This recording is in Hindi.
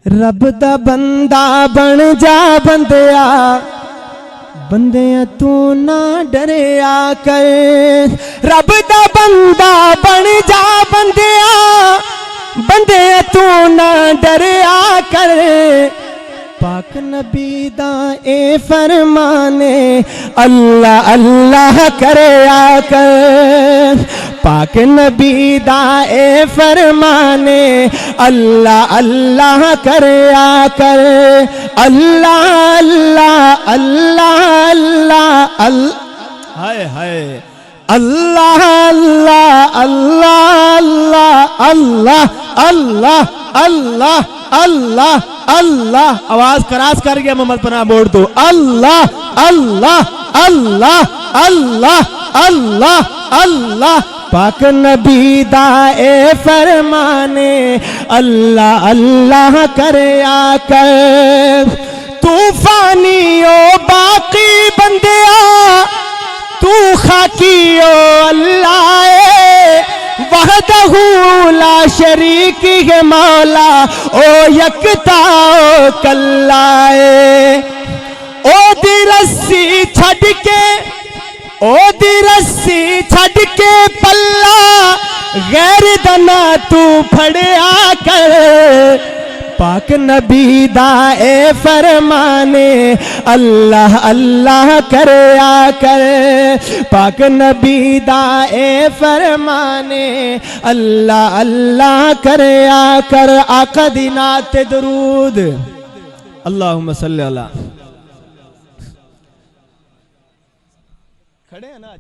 रब दा बंदा बन जा बंदिया, बंदिया तू ना डरिया कर। रब दा बंदा बन जा बंदिया, बंदिया तू ना डरिया कर। पाक नबी दा ए फरमाने अल्लाह अल्लाह करया कर। पाक नबी दा ए फरमाने अल्लाह अल्लाह करया कर। अल्लाह अल्लाह अल्लाह अल्लाह अल्लाह हाय हाय अल्लाह अल्लाह अल्लाह अल्लाह अल्लाह अल्लाह अल्लाह अल्लाह। आवाज करास कर गया मोहम्मद पना मोड़ दो। अल्लाह अल्लाह अल्लाह अल्लाह अल्लाह अल्लाह। पाक नबी दा ए फरमाने अल्लाह अल्लाह करया कर। तूफानी ओ बाकी बंदिया, तू खाकी ओ अल्लाह वहदहू ला शरीक है मौला, ओ यकता ओ कल्लाए। ओ दी रस्सी छड़ के, ओ दी रस्सी छड़ के पल्ला गैर दना तू फड़या कर। पाक नबी दा ए फरमाने अल्लाह अल्लाह करया कर। पाक नबी दा ए फरमाने अल्लाह अल्लाह करया कर। आका दी नात ते दरूद अल्लाहुम्मा सल्ली अला। खड़े हैं ना।